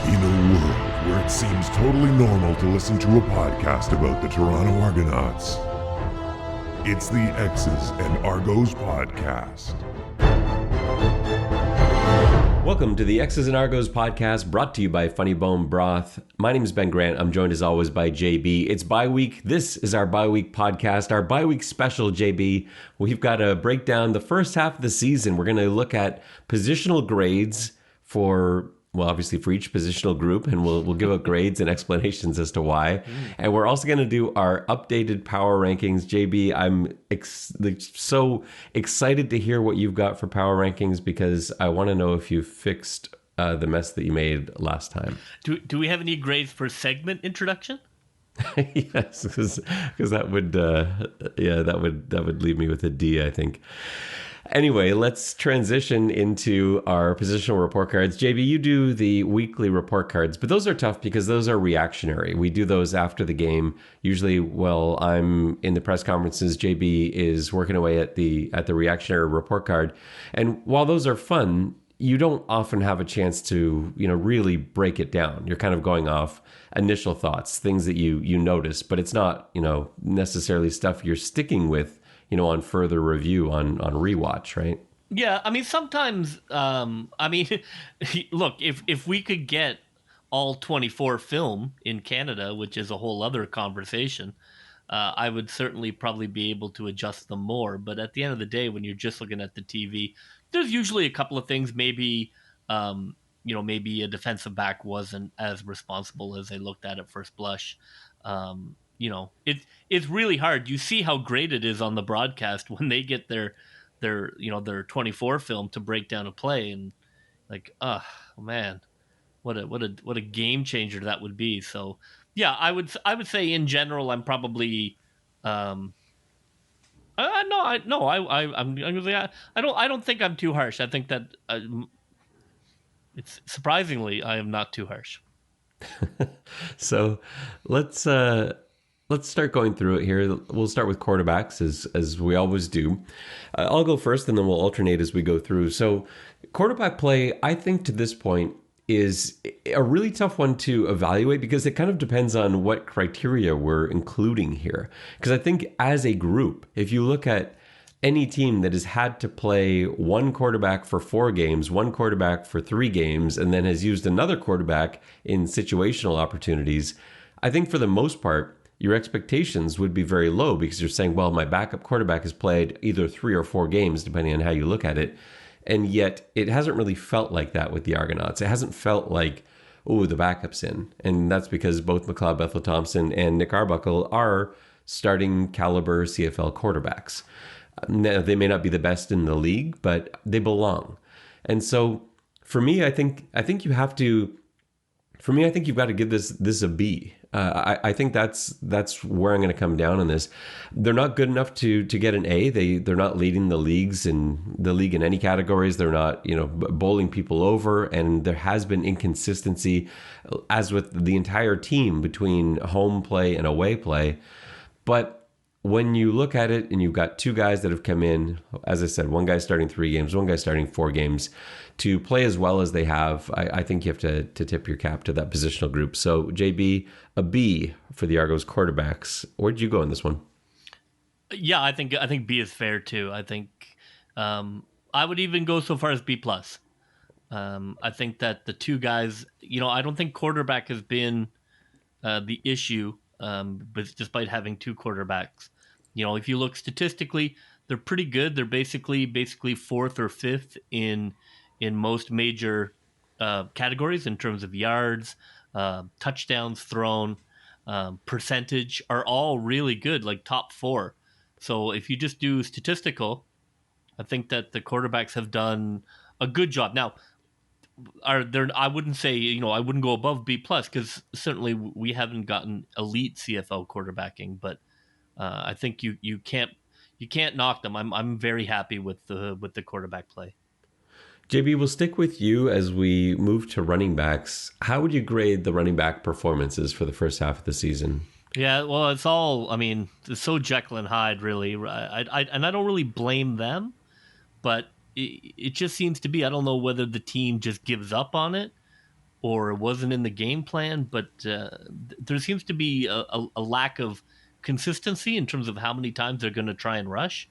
In a world where it seems totally normal to listen to a podcast about the Toronto Argonauts, it's the X's and Argos podcast. Welcome to the X's and Argos podcast, brought to you by Funny Bone Broth. My name is Ben Grant. I'm joined as always by JB. It's bye-week. This is our bye-week podcast, our bye-week special, JB. We've got to break down the first half of the season. We're going to look at positional grades for, well, obviously for each positional group, and we'll give out grades and explanations as to why. And we're also going to do our updated power rankings. JB, I'm so excited to hear what you've got for power rankings, because I want to know if you fixed the mess that you made last time. Do we have any grades for segment introduction? Yes, because that would that would leave me with a D, I think. Anyway, let's transition into our positional report cards. JB, you do the weekly report cards, but those are tough because those are reactionary. We do those after the game. Usually, while I'm in the press conferences, JB is working away at the reactionary report card. And while those are fun, you don't often have a chance to, really break it down. You're kind of going off initial thoughts, things that you notice, but it's not, necessarily stuff you're sticking with, on further review on rewatch, right? Yeah, I mean, sometimes, look, if we could get all 24 film in Canada, which is a whole other conversation, I would certainly probably be able to adjust them more. But at the end of the day, when you're just looking at the TV, there's usually a couple of things. Maybe, maybe a defensive back wasn't as responsible as they looked at first blush. It's really hard. You see how great it is on the broadcast when they get their 24 film to break down a play, and like, oh man, what a game changer that would be. So yeah, I would say in general, I'm probably I don't think I'm too harsh. I think that it's surprisingly I am not too harsh. So let's start going through it here. We'll start with quarterbacks as we always do. I'll go first, and then we'll alternate as we go through. So quarterback play, I think to this point, is a really tough one to evaluate because it kind of depends on what criteria we're including here. Because I think as a group, if you look at any team that has had to play one quarterback for 4 games, one quarterback for 3 games, and then has used another quarterback in situational opportunities, I think for the most part, your expectations would be very low because you're saying, well, my backup quarterback has played either 3 or 4 games, depending on how you look at it. And yet it hasn't really felt like that with the Argonauts. It hasn't felt like, oh, the backup's in. And that's because both McLeod Bethel-Thompson and Nick Arbuckle are starting caliber CFL quarterbacks. Now, they may not be the best in the league, but they belong. And so for me, I think you have to. For me, I think you've got to give this a B. I think that's where I'm going to come down on this. They're not good enough to get an A. They're not leading the league in any categories. They're not bowling people over, and there has been inconsistency, as with the entire team, between home play and away play. But when you look at it and you've got 2 guys that have come in, as I said, one guy starting 3 games, one guy starting 4 games, to play as well as they have, I think you have to tip your cap to that positional group. So, JB, a B for the Argos quarterbacks. Where'd you go in this one? Yeah, I think B is fair too. I think I would even go so far as B+. I think that the 2 guys, I don't think quarterback has been the issue. But despite having 2 quarterbacks, if you look statistically, they're pretty good. They're basically 4th or 5th in most major categories in terms of yards, touchdowns thrown, percentage are all really good, like top 4. So if you just do statistical, I think that the quarterbacks have done a good job. Now, I wouldn't say, I wouldn't go above B+, because certainly we haven't gotten elite CFL quarterbacking, but I think you can't knock them. I'm very happy with the quarterback play. JB, we'll stick with you as we move to running backs. How would you grade the running back performances for the first half of the season? Yeah, well, it's so Jekyll and Hyde, really. And I don't really blame them, but it just seems to be, I don't know whether the team just gives up on it or it wasn't in the game plan, but there seems to be a lack of consistency in terms of how many times they're going to try and rush.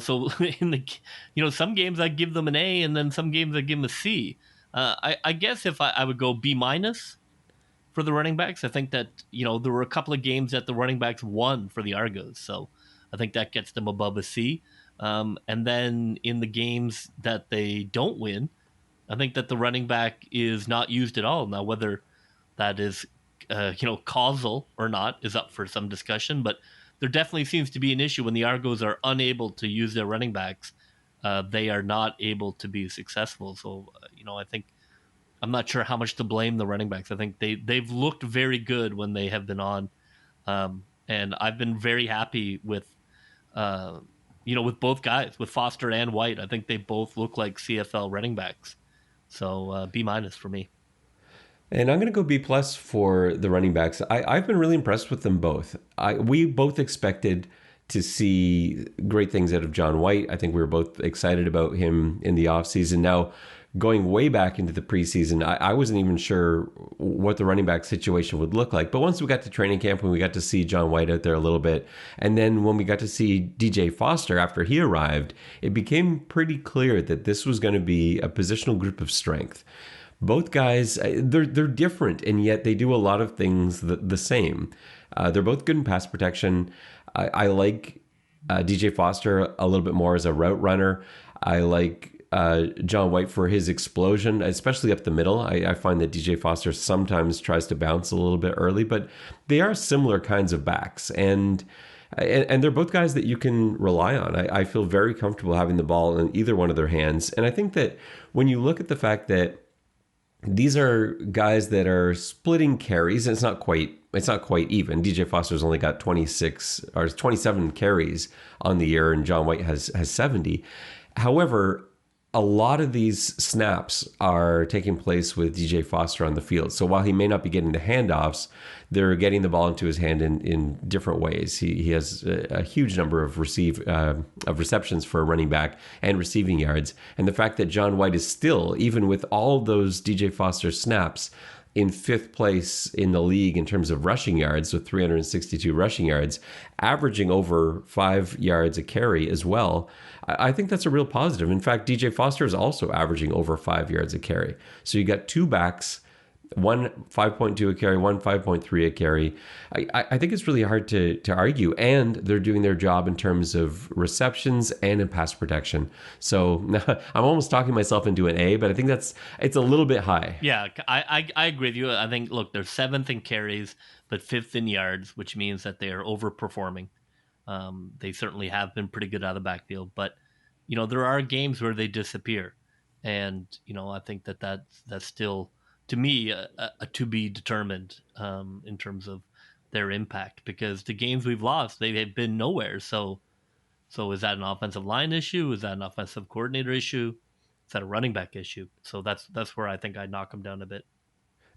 So in the some games I give them an A, and then some games I give them a C. I guess if I would go B minus for the running backs. I think that there were a couple of games that the running backs won for the Argos, so I think that gets them above a C. And then in the games that they don't win, I think that the running back is not used at all. Now, whether that is causal or not is up for some discussion, but there definitely seems to be an issue when the Argos are unable to use their running backs. They are not able to be successful. So, I think I'm not sure how much to blame the running backs. I think they've looked very good when they have been on, and I've been very happy with with both guys, with Foster and White. I think they both look like CFL running backs. So B minus for me. And I'm going to go B plus for the running backs. I've been really impressed with them both. We both expected to see great things out of John White. I think we were both excited about him in the offseason. Now, going way back into the preseason, I wasn't even sure what the running back situation would look like. But once we got to training camp and we got to see John White out there a little bit, and then when we got to see DJ Foster after he arrived, it became pretty clear that this was going to be a positional group of strength. Both guys, they're different, and yet they do a lot of things the same. They're both good in pass protection. I like DJ Foster a little bit more as a route runner. I like John White for his explosion, especially up the middle. I find that DJ Foster sometimes tries to bounce a little bit early, but they are similar kinds of backs. And they're both guys that you can rely on. I feel very comfortable having the ball in either one of their hands. And I think that when you look at the fact that these are guys that are splitting carries, and it's not quite even. DJ Foster's only got 26 or 27 carries on the year, and John White has 70. However, a lot of these snaps are taking place with DJ Foster on the field. So while he may not be getting the handoffs, they're getting the ball into his hand in different ways. He has a huge number of receptions for a running back and receiving yards. And the fact that John White is still, even with all those DJ Foster snaps, in fifth place in the league in terms of rushing yards, with 362 rushing yards, averaging over 5 yards a carry as well. I think that's a real positive. In fact, DJ Foster is also averaging over 5 yards a carry. So you got two backs, one 5.2 a carry, one 5.3 a carry. I think it's really hard to argue, and they're doing their job in terms of receptions and in pass protection. So I'm almost talking myself into an A, but I think it's a little bit high. Yeah, I agree with you. I think, look, they're 7th in carries, but 5th in yards, which means that they are overperforming. They certainly have been pretty good out of the backfield, but there are games where they disappear, and I think that's still, to me, a to be determined in terms of their impact, because the games we've lost, they have been nowhere. So is that an offensive line issue? Is that an offensive coordinator issue? Is that a running back issue? So that's where I think I knock them down a bit.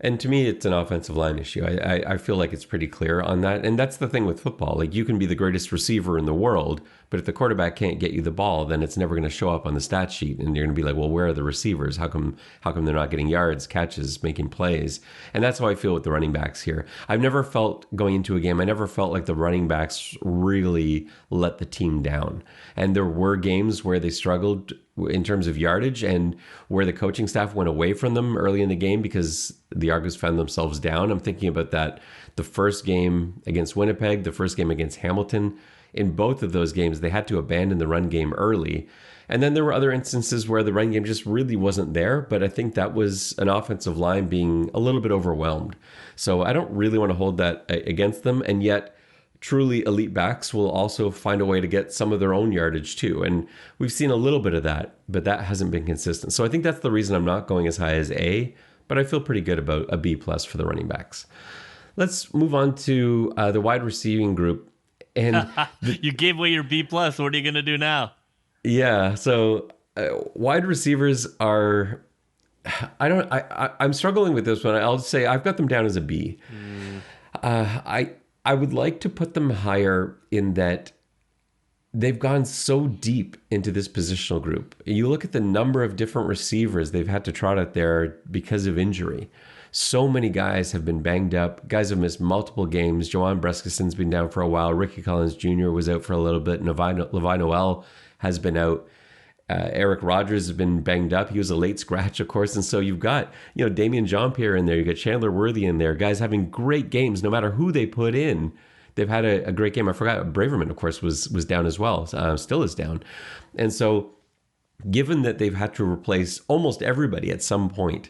And to me, it's an offensive line issue. I feel like it's pretty clear on that. And that's the thing with football. Like, you can be the greatest receiver in the world, but if the quarterback can't get you the ball, then it's never going to show up on the stat sheet. And you're going to be like, well, where are the receivers? How come they're not getting yards, catches, making plays? And that's how I feel with the running backs here. I've never felt, going into a game, I never felt like the running backs really let the team down. And there were games where they struggled in terms of yardage, and where the coaching staff went away from them early in the game because the Argos found themselves down. I'm thinking about that, the first game against Winnipeg, the first game against Hamilton. In both of those games, they had to abandon the run game early. And then there were other instances where the run game just really wasn't there, but I think that was an offensive line being a little bit overwhelmed. So I don't really want to hold that against them, and yet truly elite backs will also find a way to get some of their own yardage too. And we've seen a little bit of that, but that hasn't been consistent. So I think that's the reason I'm not going as high as A, but I feel pretty good about a B plus for the running backs. Let's move on to the wide receiving group. And you gave away your B plus. What are you going to do now? Yeah. So wide receivers are, I'm struggling with this one. I'll say I've got them down as a B. I would like to put them higher in that they've gone so deep into this positional group. You look at the number of different receivers they've had to trot out there because of injury. So many guys have been banged up. Guys have missed multiple games. Joanne Breskison's been down for a while. Ricky Collins Jr. was out for a little bit. Levi Noel has been out. Eric Rogers has been banged up. He was a late scratch, of course. And so you've got, Damian Jean-Pierre in there. You've got Chandler Worthy in there. Guys having great games no matter who they put in. They've had a great game. I forgot Braverman, of course, was down as well. Still is down. And so given that they've had to replace almost everybody at some point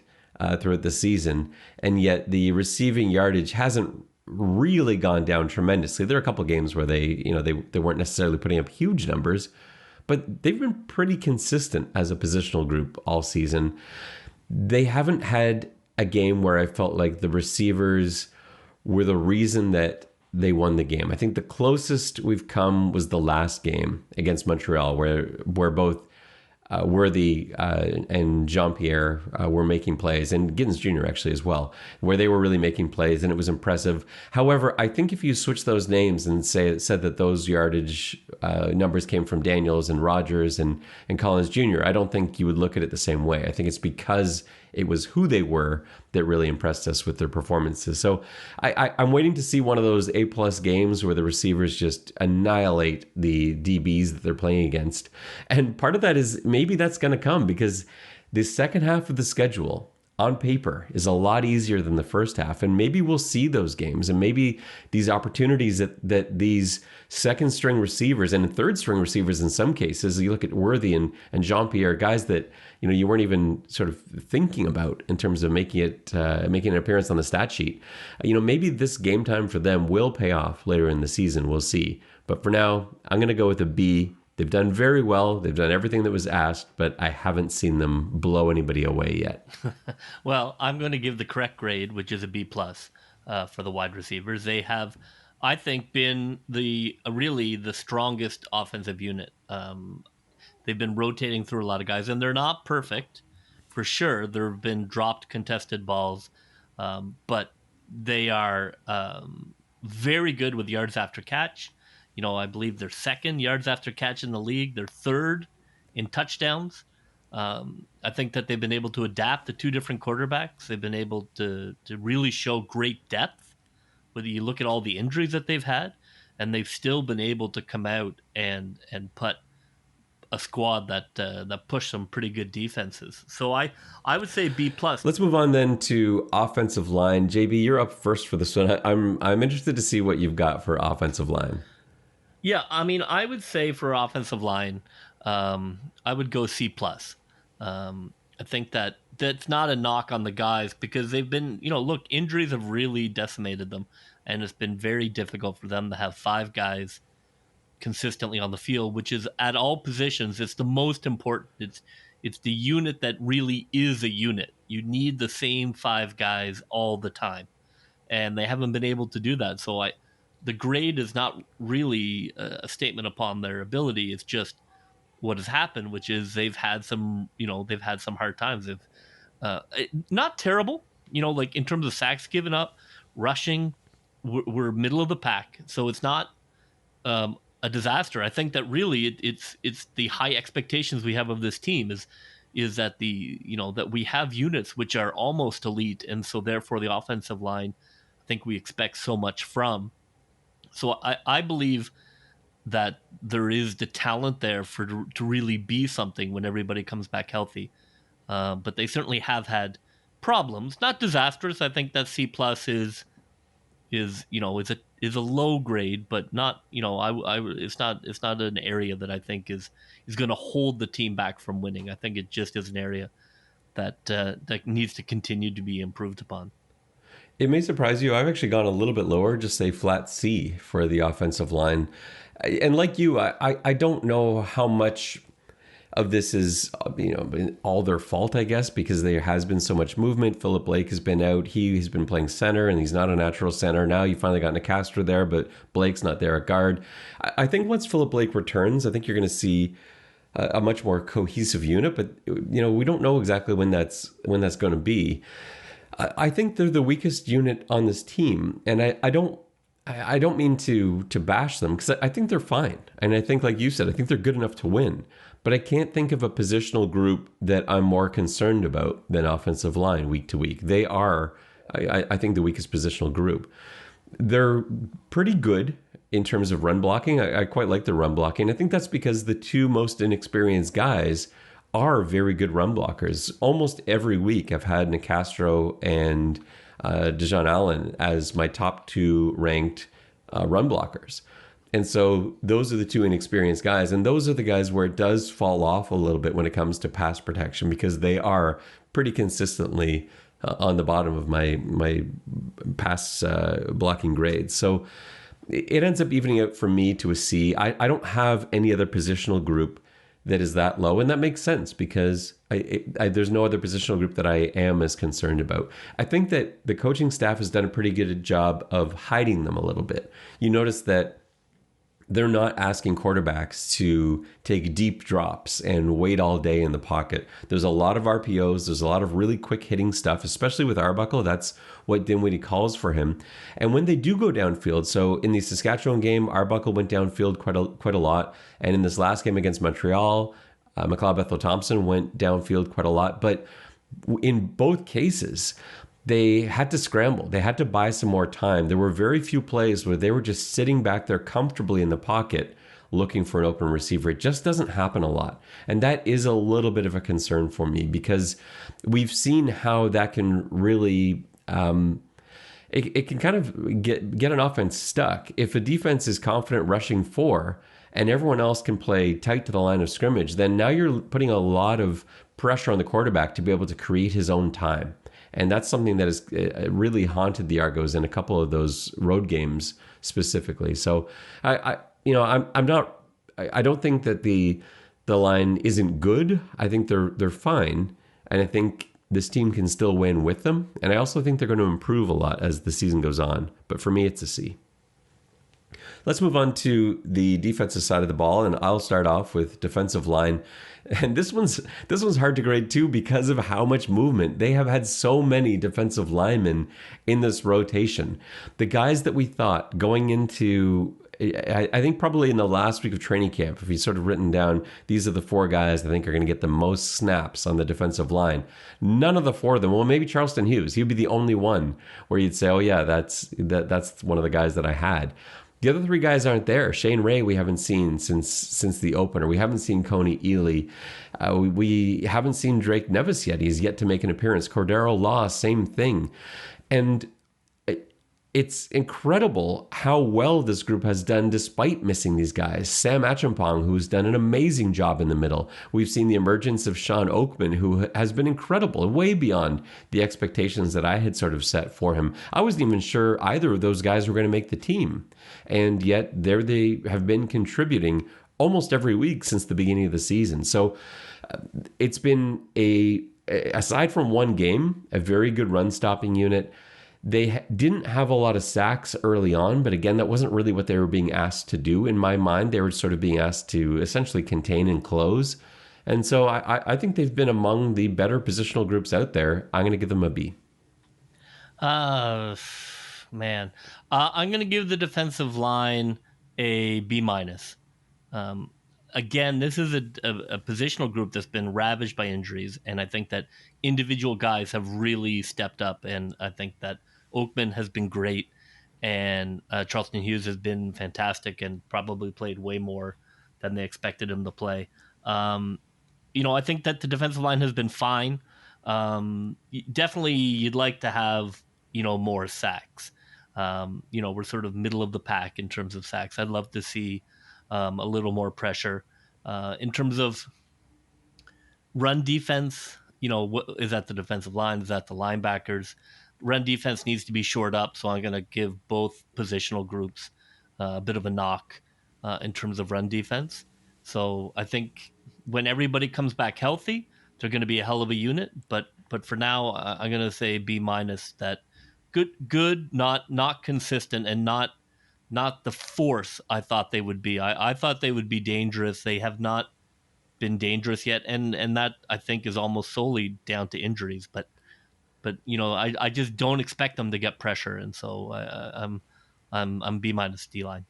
throughout the season, and yet the receiving yardage hasn't really gone down tremendously. There are a couple of games where they weren't necessarily putting up huge numbers, but they've been pretty consistent as a positional group all season. They haven't had a game where I felt like the receivers were the reason that they won the game. I think the closest we've come was the last game against Montreal, where both Worthy and Jean-Pierre were making plays, and Giddens Jr. actually as well, where they were really making plays, and it was impressive. However, I think if you switch those names and said that those yardage numbers came from Daniels and Rogers and Collins Jr., I don't think you would look at it the same way. I think it's because it was who they were that really impressed us with their performances. So I'm waiting to see one of those A-plus games where the receivers just annihilate the DBs that they're playing against. And part of that is maybe that's going to come because the second half of the schedule on paper is a lot easier than the first half. And maybe we'll see those games, and maybe these opportunities that these second string receivers and third string receivers in some cases, you look at Worthy and Jean-Pierre, guys that you weren't even sort of thinking about in terms of making an appearance on the stat sheet. Maybe this game time for them will pay off later in the season. We'll see. But for now, I'm going to go with a B. They've done very well. They've done everything that was asked, but I haven't seen them blow anybody away yet. Well, I'm going to give the correct grade, which is a B plus for the wide receivers. They have, I think, been really the strongest offensive unit. They've been rotating through a lot of guys, and they're not perfect, for sure. There have been dropped contested balls, but they are very good with yards after catch. I believe they're second yards after catch in the league. They're third in touchdowns. I think that they've been able to adapt to two different quarterbacks. They've been able to really show great depth. Whether you look at all the injuries that they've had, and they've still been able to come out and put a squad that pushed some pretty good defenses. So I would say B plus. Let's move on then to offensive line. JB, you're up first for this one. I'm interested to see what you've got for offensive line. Yeah, I mean, I would say for offensive line, I would go C plus. I think that's not a knock on the guys because they've been, look, injuries have really decimated them, and it's been very difficult for them to have five guys consistently on the field, which is at all positions. It's the most important. It's the unit that really is a unit. You need the same five guys all the time, and they haven't been able to do that. So the grade is not really a statement upon their ability. It's just what has happened, which is they've had some hard times. Not terrible, like in terms of sacks given up, rushing, we're middle of the pack. So it's not a disaster. I think that really it's the high expectations we have of this team is that that we have units which are almost elite, and so therefore the offensive line, I think we expect so much from. So I believe that there is the talent there to really be something when everybody comes back healthy. But they certainly have had problems, not disastrous. I think that C plus is a low grade, but not it's not an area that I think is going to hold the team back from winning. I think it just is an area that needs to continue to be improved upon. It may surprise you. I've actually gone a little bit lower, just say flat C for the offensive line. And like you, I don't know how much of this is all their fault, I guess, because there has been so much movement. Philip Blake has been out. He's been playing center, and he's not a natural center. Now you finally got Nicastro there, but Blake's not there at guard. I think once Philip Blake returns, I think you're going to see a much more cohesive unit. But we don't know exactly when that's going to be. I think they're the weakest unit on this team, and I don't I don't mean to bash them because I think they're fine. And I think, like you said, I think they're good enough to win. But I can't think of a positional group that I'm more concerned about than offensive line week to week. They are, I think, the weakest positional group. They're pretty good in terms of run blocking. I quite like the run blocking. I think that's because the two most inexperienced guys are very good run blockers. Almost every week, I've had Nicastro and Dejon Allen as my top two ranked run blockers. And so those are the two inexperienced guys. And those are the guys where it does fall off a little bit when it comes to pass protection because they are pretty consistently on the bottom of my pass blocking grades. So it ends up evening out for me to a C. I don't have any other positional group that is that low. And that makes sense because there's no other positional group that I am as concerned about. I think that the coaching staff has done a pretty good job of hiding them a little bit. You notice that they're not asking quarterbacks to take deep drops and wait all day in the pocket. There's a lot of RPOs. There's a lot of really quick hitting stuff, especially with Arbuckle. That's what Dinwiddie calls for him. And when they do go downfield, so in the Saskatchewan game, Arbuckle went downfield quite a lot. And in this last game against Montreal, McLeod Bethel-Thompson went downfield quite a lot. But in both cases, they had to scramble. They had to buy some more time. There were very few plays where they were just sitting back there comfortably in the pocket looking for an open receiver. It just doesn't happen a lot. And that is a little bit of a concern for me because we've seen how that can really it can kind of get an offense stuck. If a defense is confident rushing four and everyone else can play tight to the line of scrimmage, then now you're putting a lot of pressure on the quarterback to be able to create his own time. And that's something that has really haunted the Argos in a couple of those road games specifically. So I don't think that the line isn't good. I think they're fine. And I think this team can still win with them. And I also think they're going to improve a lot as the season goes on. But for me, it's a C. Let's move on to the defensive side of the ball, and I'll start off with defensive line. And this one's hard to grade too because of how much movement. They have had so many defensive linemen in this rotation. The guys that we thought going into, I think probably in the last week of training camp, if you sort of written down, these are the four guys I think are going to get the most snaps on the defensive line. None of the four of them, well, maybe Charleston Hughes, he'd be the only one where you'd say, oh yeah, that's one of the guys that I had. The other three guys aren't there. Shane Ray we haven't seen since the opener. We haven't seen Coney Ely. We haven't seen Drake Nevis yet. He's yet to make an appearance. Cordero Law, same thing. And it's incredible how well this group has done despite missing these guys. Sam Achampong, who's done an amazing job in the middle. We've seen the emergence of Sean Oakman, who has been incredible, way beyond the expectations that I had sort of set for him. I wasn't even sure either of those guys were going to make the team. And yet there they have been contributing almost every week since the beginning of the season. So it's been aside from one game, a very good run stopping unit. They didn't have a lot of sacks early on, but again, that wasn't really what they were being asked to do. In my mind, they were sort of being asked to essentially contain and close. And so I think they've been among the better positional groups out there. I'm going to give them a B. Man. I'm going to give the defensive line a B-. Again, this is a positional group that's been ravaged by injuries, and I think that individual guys have really stepped up, and I think that Oakman has been great, and Charleston Hughes has been fantastic and probably played way more than they expected him to play. I think that the defensive line has been fine. Definitely, you'd like to have, more sacks. We're sort of middle of the pack in terms of sacks. I'd love to see a little more pressure. In terms of run defense, is that the defensive line? Is that the linebackers? Run defense needs to be shored up, so I'm going to give both positional groups a bit of a knock in terms of run defense. So I think when everybody comes back healthy, they're going to be a hell of a unit. But for now, I'm going to say B-. That good, not consistent, and not the force I thought they would be. I thought they would be dangerous. They have not been dangerous yet, and that I think is almost solely down to injuries. But I just don't expect them to get pressure, and so I'm B minus D line.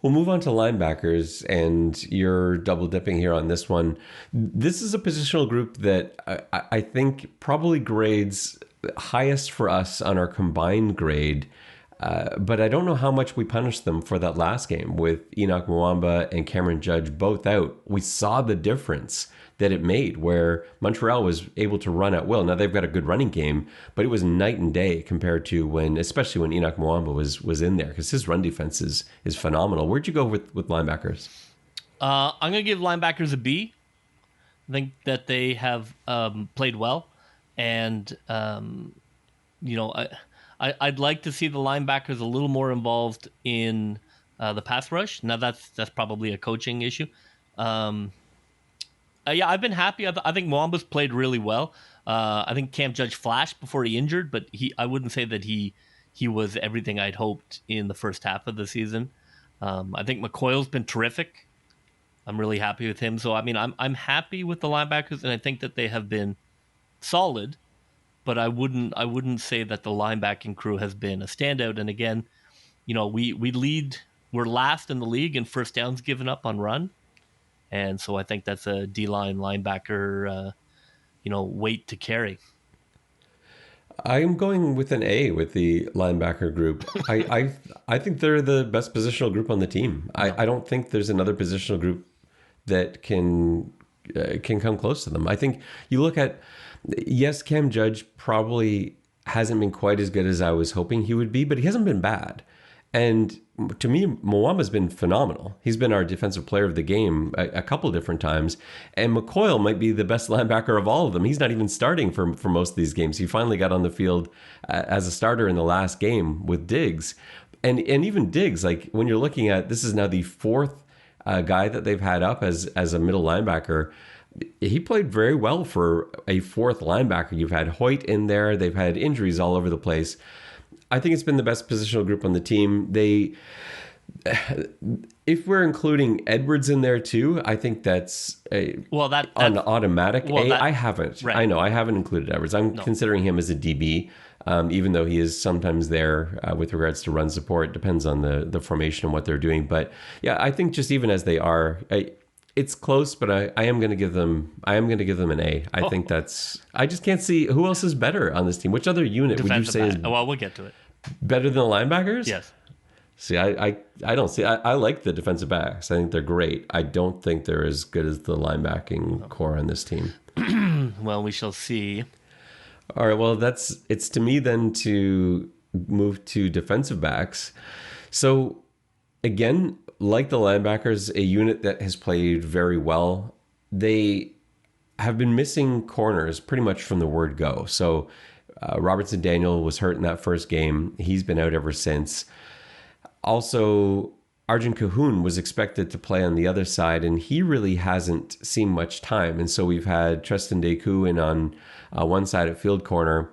We'll move on to linebackers, and you're double dipping here on this one. This is a positional group that I think probably grades highest for us on our combined grade. But I don't know how much we punished them for that last game with Enoch Mwamba and Cameron Judge both out. We saw the difference that it made where Montreal was able to run at will. Now they've got a good running game, but it was night and day compared to especially when Enoch Mwamba was in there, because his run defense is phenomenal. Where'd you go with linebackers? I'm going to give linebackers a B. I think that they have played well, and I'd like to see the linebackers a little more involved in the pass rush. Now that's probably a coaching issue. I've been happy. I think Mwamba's played really well. I think Cam Judge flashed before he injured, but I wouldn't say that he was everything I'd hoped in the first half of the season. I think McCoy's been terrific. I'm really happy with him. So I mean, I'm happy with the linebackers, and I think that they have been solid. But I wouldn't say that the linebacking crew has been a standout. And again, we're last in the league in first downs given up on run. And so I think that's a D-line linebacker, weight to carry. I'm going with an A with the linebacker group. I think they're the best positional group on the team. I don't think there's another positional group that can come close to them. I think you look at, yes, Cam Judge probably hasn't been quite as good as I was hoping he would be, but he hasn't been bad. And to me, Mwamba's been phenomenal. He's been our defensive player of the game a couple different times. And McCoy might be the best linebacker of all of them. He's not even starting for most of these games. He finally got on the field as a starter in the last game with Diggs. And even Diggs, like when you're looking at, this is now the fourth guy that they've had up as a middle linebacker. He played very well for a fourth linebacker. You've had Hoyt in there. They've had injuries all over the place. I think it's been the best positional group on the team. If we're including Edwards in there too, I think that's an automatic A. I haven't. Right. I know I haven't included Edwards. I'm considering him as a DB, even though he is sometimes there with regards to run support. It depends on the formation and what they're doing. But yeah, I think just even as they are, it's close, but I am going to give them an A. I think I just can't see who else is better on this team. Which other unit would you say is we'll get to it. Better than the linebackers? Yes. See, I don't see. I like the defensive backs. I think they're great. I don't think they're as good as the linebacking core on this team. Well, we shall see. All right. Well, it's to me then to move to defensive backs. So again, like the linebackers, a unit that has played very well. They have been missing corners pretty much from the word go. So Robertson Daniel was hurt in that first game. He's been out ever since. Also, Arjun Cahoon was expected to play on the other side, and he really hasn't seen much time. And so we've had Tristan Deku in on one side at field corner,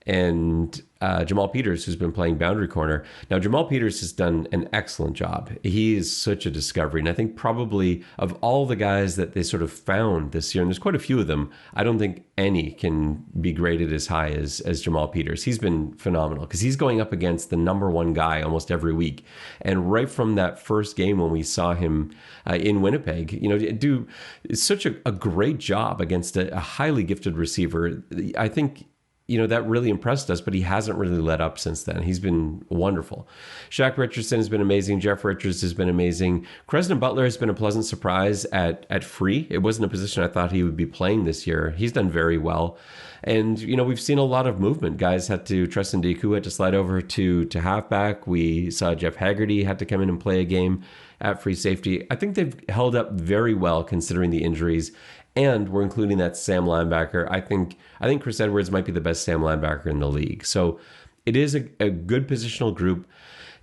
and Jamal Peters, who's been playing boundary corner. Now, Jamal Peters has done an excellent job. He is such a discovery. And I think probably of all the guys that they sort of found this year, and there's quite a few of them, I don't think any can be graded as high as Jamal Peters. He's been phenomenal because he's going up against the number one guy almost every week. And right from that first game when we saw him in Winnipeg, do such a great job against a highly gifted receiver. I think that really impressed us, but he hasn't really let up since then. He's been wonderful. Shaq Richardson has been amazing. Jeff Richards has been amazing. Creston Butler has been a pleasant surprise at free. It wasn't a position I thought he would be playing this year. He's done very well. And, we've seen a lot of movement. Guys Tristan Deku had to slide over to halfback. We saw Jeff Haggerty had to come in and play a game at free safety. I think they've held up very well considering the injuries. And we're including that Sam linebacker. I think Chris Edwards might be the best Sam linebacker in the league. So it is a good positional group.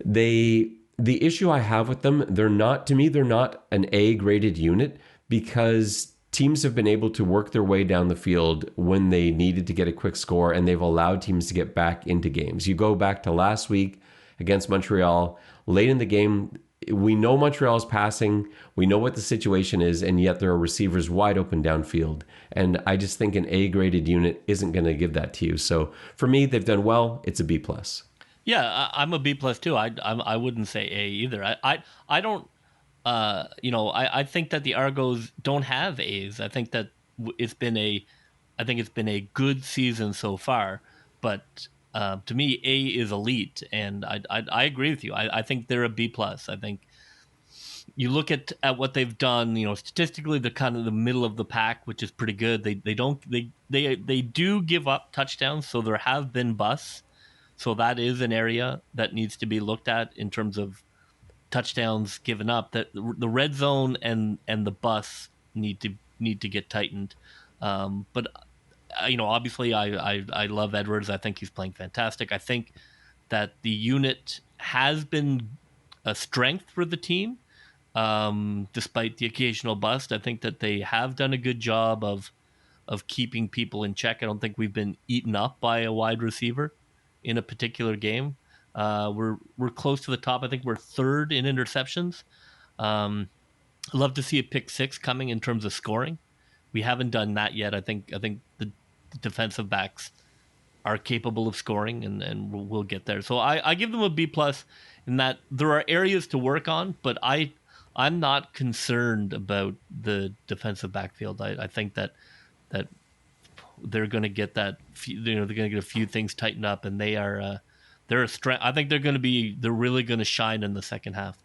The issue I have with them, they're not an A graded unit because teams have been able to work their way down the field when they needed to get a quick score, and they've allowed teams to get back into games. You go back to last week against Montreal, late in the game, we know Montreal's passing. We know what the situation is, and yet there are receivers wide open downfield. And I just think an A-graded unit isn't going to give that to you. So for me, they've done well. It's a B+. Yeah, I'm a B plus too. I wouldn't say A either. I don't. I think that the Argos don't have A's. I think that it's been a good season so far. But to me, A is elite, and I agree with you. I think they're a B plus. I think you look at what they've done. Statistically, they're kind of the middle of the pack, which is pretty good. They do give up touchdowns, so there have been busts. So that is an area that needs to be looked at in terms of touchdowns given up. That the red zone and the bus need to get tightened. But obviously, I love Edwards. I think he's playing fantastic. I think that the unit has been a strength for the team, despite the occasional bust. I think that they have done a good job of keeping people in check. I don't think we've been eaten up by a wide receiver in a particular game. We're close to the top. I think we're third in interceptions. I'd love to see a pick six coming in terms of scoring. We haven't done that yet. I think the defensive backs are capable of scoring, and we'll get there. So I give them a B plus in that there are areas to work on, but I'm not concerned about the defensive backfield. I think that they're going to get they're going to get a few things tightened up, and they're a strength. I think they're really going to shine in the second half.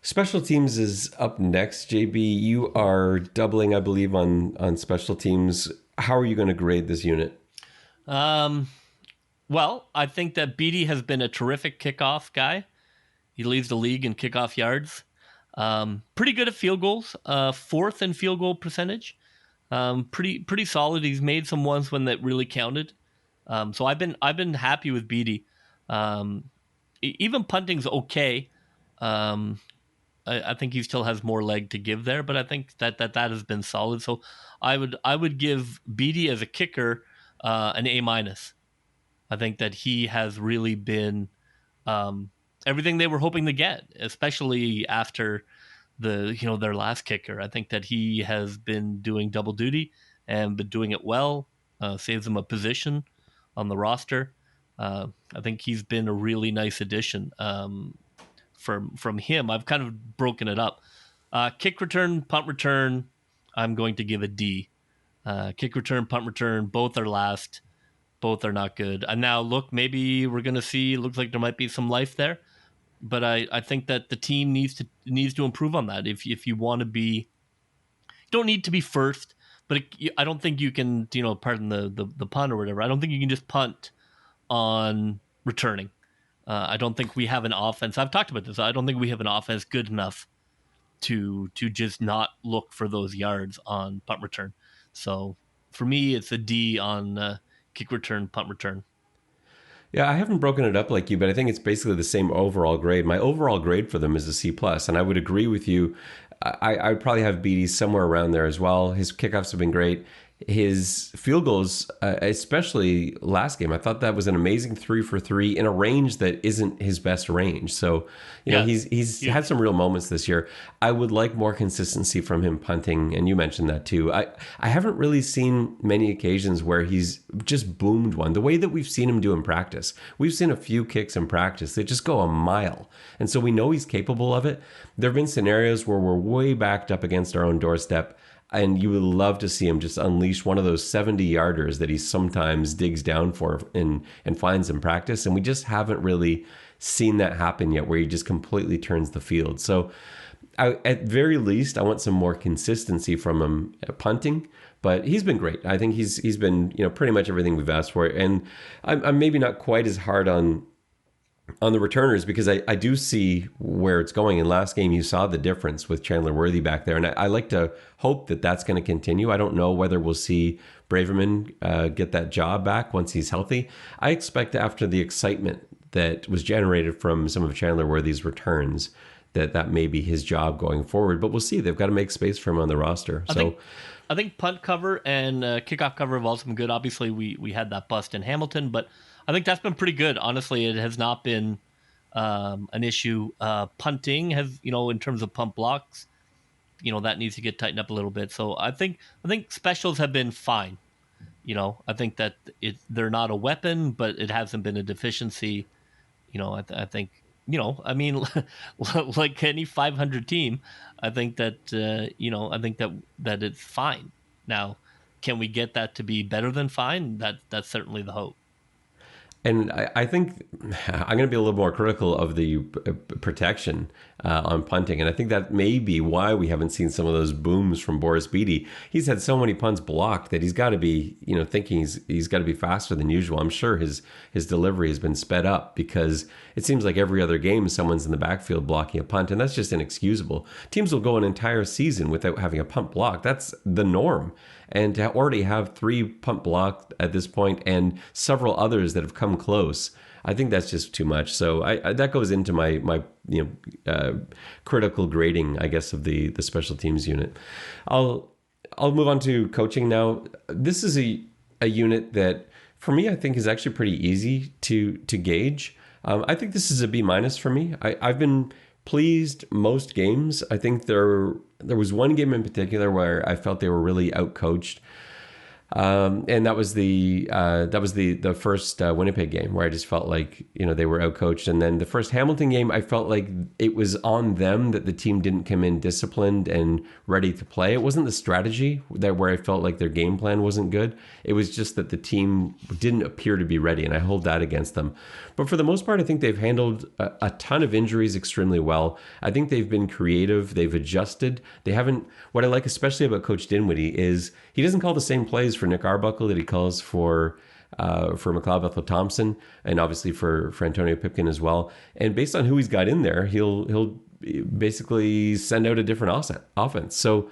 Special teams is up next. JB, you are doubling, I believe, on special teams. How are you going to grade this unit? Well, I think that Beatty has been a terrific kickoff guy. He leads the league in kickoff yards. Pretty good at field goals. Fourth in field goal percentage. Pretty solid. He's made some ones when that really counted. So I've been happy with Beatty. Even punting's okay. I think he still has more leg to give there, but I think that has been solid. So I would give Beatty as a kicker an A minus. I think that he has really been everything they were hoping to get, especially after their last kicker. I think that he has been doing double duty and been doing it well. Saves him a position on the roster. I think he's been a really nice addition. From him, I've kind of broken it up. Kick return, punt return, I'm going to give a D. Kick return, punt return, both are last. Both are not good. And now, look, maybe we're going to see, looks like there might be some life there. But I think that the team needs to improve on that. If you want to be, you don't need to be first, but I don't think you can, pardon the pun or whatever. I don't think you can just punt on returning. I don't think we have an offense. I've talked about this. I don't think we have an offense good enough to just not look for those yards on punt return. So for me, it's a D on kick return, punt return. Yeah, I haven't broken it up like you, but I think it's basically the same overall grade. My overall grade for them is a C plus, and I would agree with you. I would probably have Beatty somewhere around there as well. His kickoffs have been great. His field goals, especially last game, I thought that was an amazing 3 for 3 in a range that isn't his best range. So, he's had some real moments this year. I would like more consistency from him punting, and you mentioned that too. I haven't really seen many occasions where he's just boomed one the way that we've seen him do in practice. We've seen a few kicks in practice that just go a mile, and so we know he's capable of it. There have been scenarios where we're way backed up against our own doorstep, and you would love to see him just unleash one of those 70-yarders that he sometimes digs down for and finds in practice. And we just haven't really seen that happen yet, where he just completely turns the field. So at very least, I want some more consistency from him at punting. But he's been great. I think he's been pretty much everything we've asked for. And I'm maybe not quite as hard on the returners, because I do see where it's going. In last game, you saw the difference with Chandler Worthy back there. And I like to hope that that's going to continue. I don't know whether we'll see Braverman get that job back once he's healthy. I expect after the excitement that was generated from some of Chandler Worthy's returns, that may be his job going forward. But we'll see. They've got to make space for him on the roster. I think punt cover and kickoff cover have also been good. Obviously, we had that bust in Hamilton, but I think that's been pretty good. Honestly, it has not been an issue. Punting has, in terms of punt blocks, that needs to get tightened up a little bit. So I think specials have been fine. I think that they're not a weapon, but it hasn't been a deficiency. I think, I mean, like any 500 team, I think that, I think that it's fine. Now, can we get that to be better than fine? That's certainly the hope. And I think I'm going to be a little more critical of the protection on punting. And I think that may be why we haven't seen some of those booms from Boris Beatty. He's had so many punts blocked that he's got to be, thinking he's got to be faster than usual. I'm sure his delivery has been sped up because it seems like every other game someone's in the backfield blocking a punt. And that's just inexcusable. Teams will go an entire season without having a punt blocked. That's the norm. And to already have 3 punt blocked at this point and several others that have come close, I think that's just too much. So I that goes into my critical grading, I guess, of the special teams unit. I'll move on to coaching now. This is a unit that for me I think is actually pretty easy to gauge. I think this is a B- for me. I've been pleased most games. I think there was one game in particular where I felt they were really outcoached. And that was the first Winnipeg game where I just felt like they were outcoached, and then the first Hamilton game I felt like it was on them that the team didn't come in disciplined and ready to play. It wasn't the strategy where I felt like their game plan wasn't good. It was just that the team didn't appear to be ready, and I hold that against them. But for the most part, I think they've handled a ton of injuries extremely well. I think they've been creative. They've adjusted. They haven't. What I like especially about Coach Dinwiddie is he doesn't call the same plays for Nick Arbuckle that he calls for McLeod Bethel-Thompson, and obviously for Antonio Pipkin as well. And based on who he's got in there, he'll basically send out a different offense. So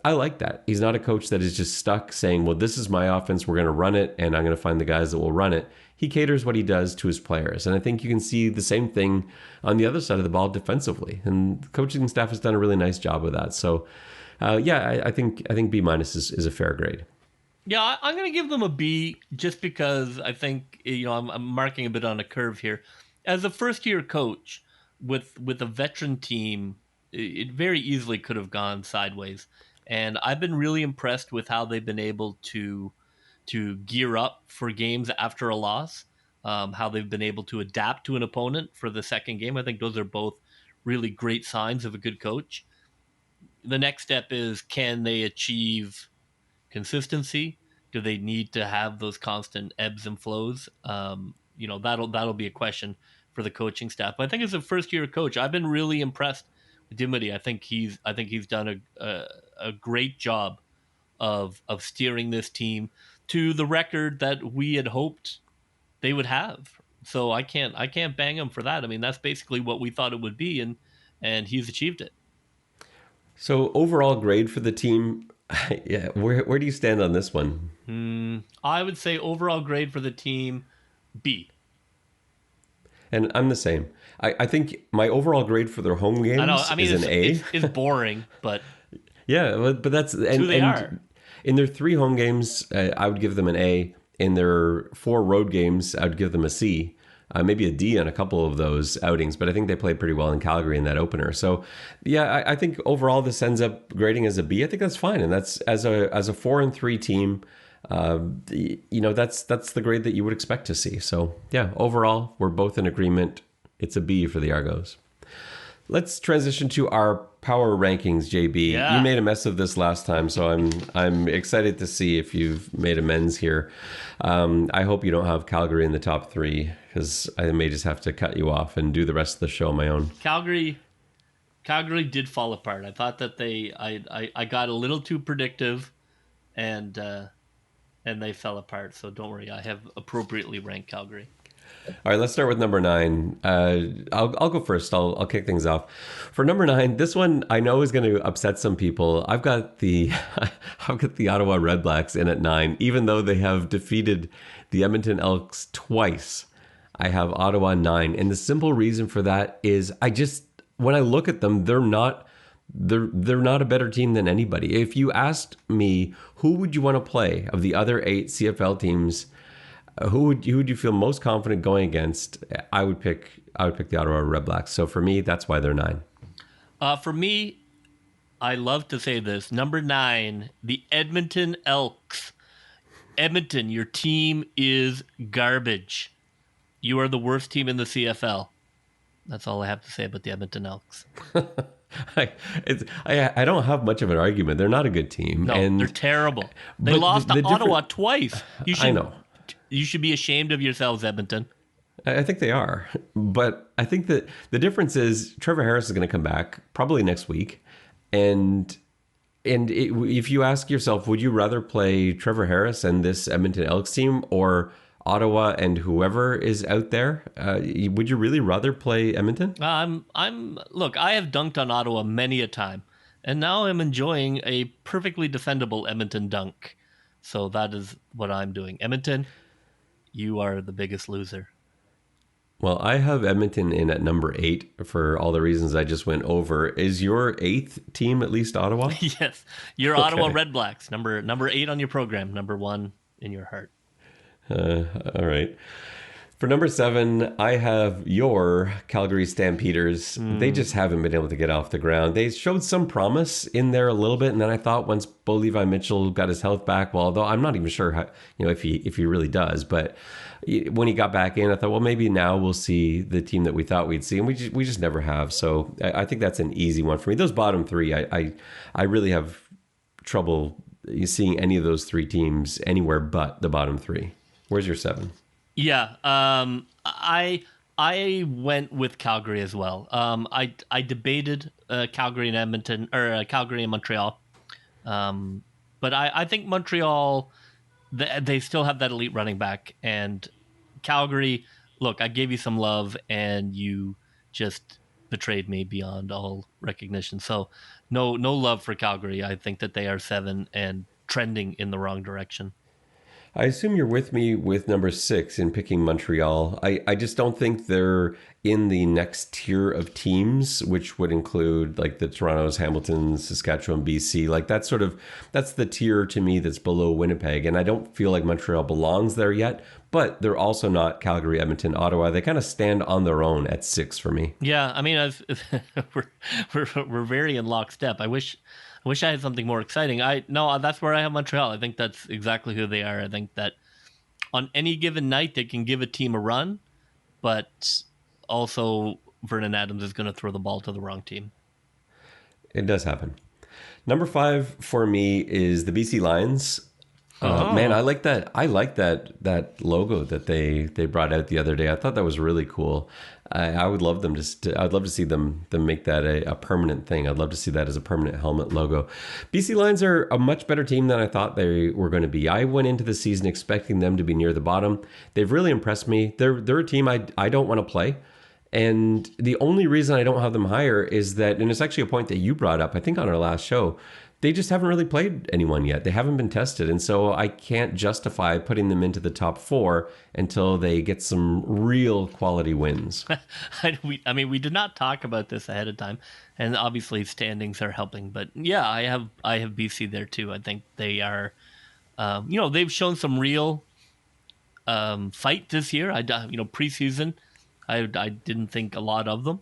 I like that. He's not a coach that is just stuck saying, well, this is my offense, we're going to run it, and I'm going to find the guys that will run it. He caters what he does to his players. And I think you can see the same thing on the other side of the ball defensively. And the coaching staff has done a really nice job of that. So I think B- is a fair grade. Yeah, I'm going to give them a B just because I think I'm marking a bit on a curve here. As a first-year coach with a veteran team, it very easily could have gone sideways. And I've been really impressed with how they've been able to gear up for games after a loss, how they've been able to adapt to an opponent for the second game. I think those are both really great signs of a good coach. The next step is, can they achieve consistency? Do they need to have those constant ebbs and flows? That'll be a question for the coaching staff. But I think as a first year coach, I've been really impressed with Dinwiddie. I think he's done a great job of steering this team to the record that we had hoped they would have. So I can't bang him for that. I mean, that's basically what we thought it would be, and he's achieved it. So overall grade for the team, yeah, where do you stand on this one? I would say overall grade for the team, B. And I'm the same. I think my overall grade for their home games is an A. It's boring, but yeah, but that's who they are. In their 3 home games, I would give them an A. In their 4 road games, I would give them a C. Maybe a D on a couple of those outings, but I think they played pretty well in Calgary in that opener. So, yeah, I think overall this ends up grading as a B. I think that's fine, and that's as a 4-3 team. That's the grade that you would expect to see. So, yeah, overall we're both in agreement. It's a B for the Argos. Let's transition to our power rankings, JB. Yeah. You made a mess of this last time, so I'm excited to see if you've made amends here. I hope you don't have Calgary in the top 3, because I may just have to cut you off and do the rest of the show on my own. Calgary did fall apart. I thought that I got a little too predictive, and they fell apart. So don't worry, I have appropriately ranked Calgary. All right, let's start with number 9. I'll go first. I'll kick things off. For number 9, this one I know is going to upset some people. I've got the Ottawa Redblacks in at 9, even though they have defeated the Edmonton Elks twice. I have Ottawa 9, and the simple reason for that is when I look at them, they're not a better team than anybody. If you asked me who would you want to play of the other 8 CFL teams, who would you feel most confident going against? I would pick the Ottawa Redblacks. So for me, that's why they're 9. For me, I love to say this. Number 9, the Edmonton Elks. Edmonton, your team is garbage. You are the worst team in the CFL. That's all I have to say about the Edmonton Elks. I don't have much of an argument. They're not a good team. No, and they're terrible. They but lost to Ottawa twice. I know. You should be ashamed of yourselves, Edmonton. I think they are. But I think that the difference is Trevor Harris is going to come back probably next week. If you ask yourself, would you rather play Trevor Harris and this Edmonton Elks team or Ottawa and whoever is out there? Would you really rather play Edmonton? Look, I have dunked on Ottawa many a time, and now I'm enjoying a perfectly defendable Edmonton dunk. So that is what I'm doing. Edmonton, you are the biggest loser. Well, I have Edmonton in at number 8 for all the reasons I just went over. Is your 8th team at least Ottawa? Yes. You're okay. Ottawa Red Blacks, number 8 on your program, number 1 in your heart. All right. For number 7, I have your Calgary Stampeders. They just haven't been able to get off the ground. They showed some promise in there a little bit, and then I thought once Bo Levi Mitchell got his health back, well, although I'm not even sure how, if he really does, but when he got back in, I thought, well, maybe now we'll see the team that we thought we'd see, and we just never have. So I think that's an easy one for me. Those bottom 3, I really have trouble seeing any of those 3 teams anywhere but the bottom 3. Where's your 7? Yeah, I went with Calgary as well. I debated Calgary and Edmonton, or Calgary and Montreal, but I think Montreal, they still have that elite running back, and Calgary. Look, I gave you some love, and you just betrayed me beyond all recognition. So, no love for Calgary. I think that they are 7 and trending in the wrong direction. I assume you're with me with number 6 in picking Montreal. I just don't think they're in the next tier of teams, which would include like the Toronto's, Hamilton, Saskatchewan, BC. Like that's the tier to me that's below Winnipeg. And I don't feel like Montreal belongs there yet, but they're also not Calgary, Edmonton, Ottawa. They kind of stand on their own at 6 for me. Yeah, I mean, we're very in lockstep. I wish I had something more exciting. That's where I have Montreal. I think that's exactly who they are. I think that on any given night they can give a team a run, but also Vernon Adams is going to throw the ball to the wrong team. It does happen. Number 5 for me is the BC Lions. Man, I like that. I like that logo that they brought out the other day. I thought that was really cool. I would love them I'd love to see them make that a permanent thing. I'd love to see that as a permanent helmet logo. BC Lions are a much better team than I thought they were going to be. I went into the season expecting them to be near the bottom. They've really impressed me. They're a team I don't want to play. And the only reason I don't have them higher is that, and it's actually a point that you brought up, I think on our last show, they just haven't really played anyone yet. They haven't been tested. And so I can't justify putting them into the top 4 until they get some real quality wins. We did not talk about this ahead of time. And obviously standings are helping. But yeah, I have BC there too. I think they are, they've shown some real fight this year. Preseason, I didn't think a lot of them.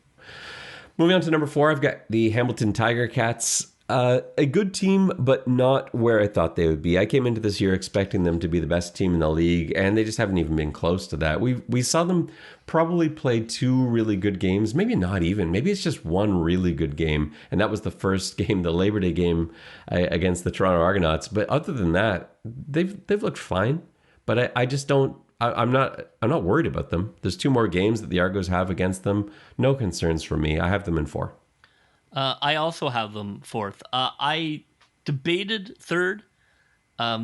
Moving on to number 4, I've got the Hamilton Tiger Cats. A good team, but not where I thought they would be. I came into this year expecting them to be the best team in the league, and they just haven't even been close to that. We saw them probably play 2 really good games, maybe not even. Maybe it's just 1 really good game, and that was the first game, the Labor Day game against the Toronto Argonauts. But other than that, they've looked fine. But I just don't. I'm not worried about them. There's 2 more games that the Argos have against them. No concerns for me. I have them in 4. I also have them 4th. I debated 3rd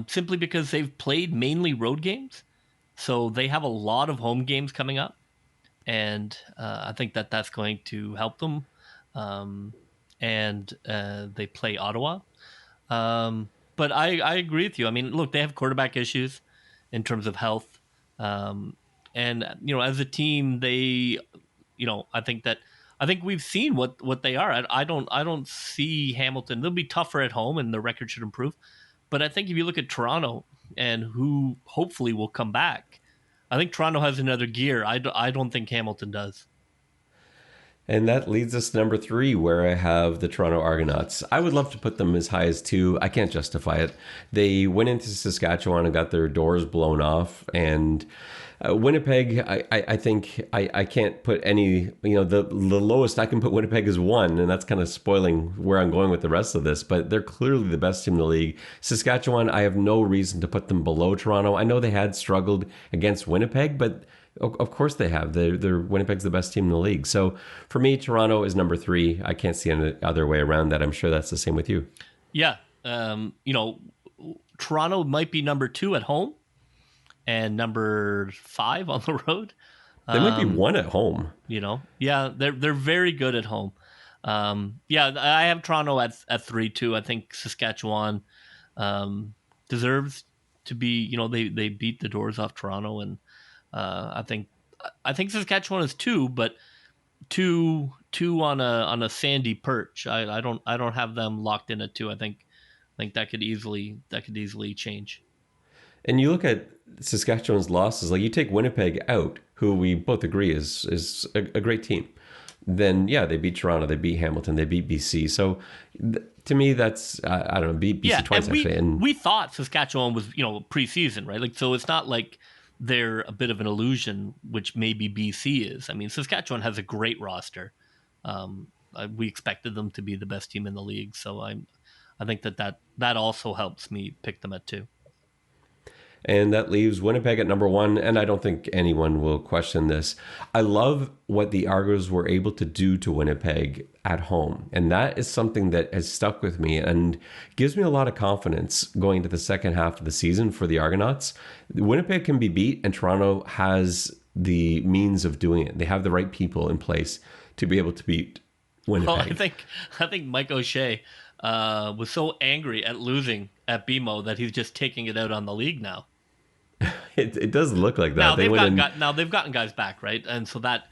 simply because they've played mainly road games. So they have a lot of home games coming up. And I think that's going to help them. And they play Ottawa. But I agree with you. I mean, look, they have quarterback issues in terms of health. And, as a team, they, I think we've seen what they are. I don't see Hamilton. They'll be tougher at home, and the record should improve. But I think if you look at Toronto and who hopefully will come back, I think Toronto has another gear. I don't think Hamilton does. And that leads us to number 3, where I have the Toronto Argonauts. I would love to put them as high as 2. I can't justify it. They went into Saskatchewan and got their doors blown off. And Winnipeg, I think I can't put any, the lowest I can put Winnipeg is 1. And that's kind of spoiling where I'm going with the rest of this. But they're clearly the best team in the league. Saskatchewan, I have no reason to put them below Toronto. I know they had struggled against Winnipeg, but of course they have. They're Winnipeg's the best team in the league. So for me, Toronto is number 3. I can't see any other way around that. I'm sure that's the same with you. Yeah. Toronto might be number 2 at home and number 5 on the road. They might be 1 at home. Yeah, they're very good at home. I have Toronto at 3 too. I think Saskatchewan deserves to be. They beat the doors off Toronto, and I think Saskatchewan is 2, but two on a sandy perch. I don't have them locked in at 2. I think that could easily change. And you look at Saskatchewan's losses, like you take Winnipeg out, who we both agree is a great team. Then they beat Toronto, they beat Hamilton, they beat BC. So to me, that's I don't know, beat BC twice actually. And we thought Saskatchewan was preseason, right? Like, so it's not like they're a bit of an illusion, which maybe BC is. I mean, Saskatchewan has a great roster. We expected them to be the best team in the league, so I think that also helps me pick them at 2. And that leaves Winnipeg at number 1, and I don't think anyone will question this. I love what the Argos were able to do to Winnipeg at home, and that is something that has stuck with me and gives me a lot of confidence going to the second half of the season for the Argonauts. Winnipeg can be beat, and Toronto has the means of doing it. They have the right people in place to be able to beat Winnipeg. Well, I think Mike O'Shea was so angry at losing at BMO that he's just taking it out on the league now. It does look like that. Now they've gotten guys back, right? And so that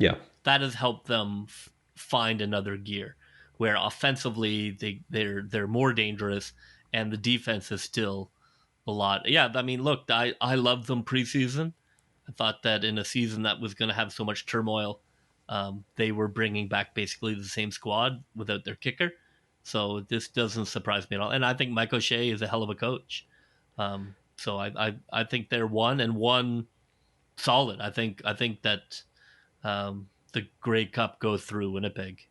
has helped them find another gear where offensively they're more dangerous and the defense is still a lot. Yeah, I mean, look, I loved them preseason. I thought that in a season that was going to have so much turmoil, they were bringing back basically the same squad without their kicker. So this doesn't surprise me at all. And I think Mike O'Shea is a hell of a coach. So I think they're 1 solid. I think that the Grey Cup goes through Winnipeg.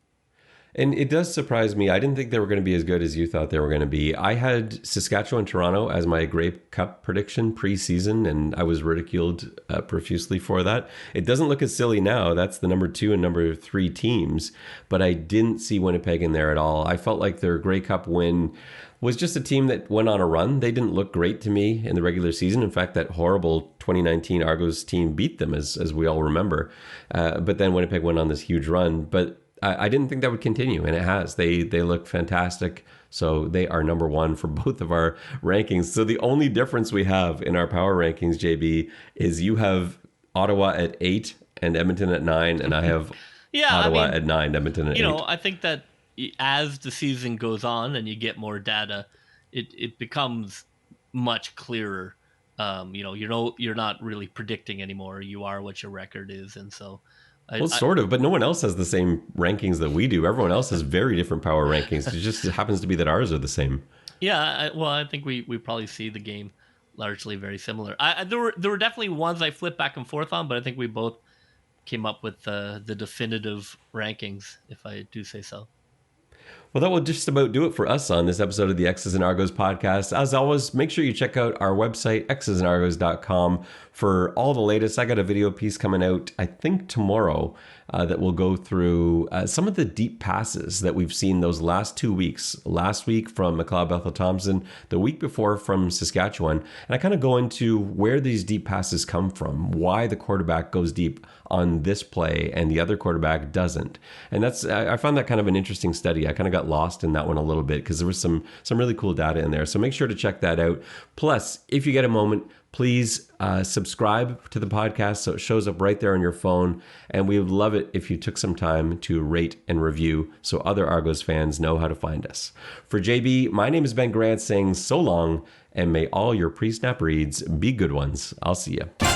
And it does surprise me. I didn't think they were going to be as good as you thought they were going to be. I had Saskatchewan, Toronto as my Grey Cup prediction preseason, and I was ridiculed profusely for that. It doesn't look as silly now. That's the number 2 and number 3 teams, but I didn't see Winnipeg in there at all. I felt like their Grey Cup win was just a team that went on a run. They didn't look great to me in the regular season. In fact, that horrible 2019 Argos team beat them, as we all remember. But then Winnipeg went on this huge run. But I didn't think that would continue, and it has. They look fantastic. So they are number 1 for both of our rankings. So the only difference we have in our power rankings, JB, is you have Ottawa at 8 and Edmonton at 9, and I have Ottawa at 9, Edmonton at 8. I think that as the season goes on and you get more data, it becomes much clearer. You're not really predicting anymore. You are what your record is, and so. Sort of, but no one else has the same rankings that we do. Everyone else has very different power rankings. It just happens to be that ours are the same. Yeah, I think we probably see the game largely very similar. There were definitely ones I flipped back and forth on, but I think we both came up with the definitive rankings, if I do say so. Well, that will just about do it for us on this episode of the X's and Argos podcast. As always, make sure you check out our website, xsandargos.com, for all the latest. I got a video piece coming out, I think tomorrow, that will go through some of the deep passes that we've seen those last 2 weeks. Last week from McLeod Bethel Thompson, the week before from Saskatchewan. And I kind of go into where these deep passes come from, why the quarterback goes deep on this play and the other quarterback doesn't. And I found that kind of an interesting study. I kind of got lost in that one a little bit because there was some really cool data in there. So make sure to check that out. Plus, if you get a moment, please subscribe to the podcast so it shows up right there on your phone. And we would love it if you took some time to rate and review so other Argos fans know how to find us. For JB, my name is Ben Grant saying so long, and may all your pre-snap reads be good ones. I'll see you.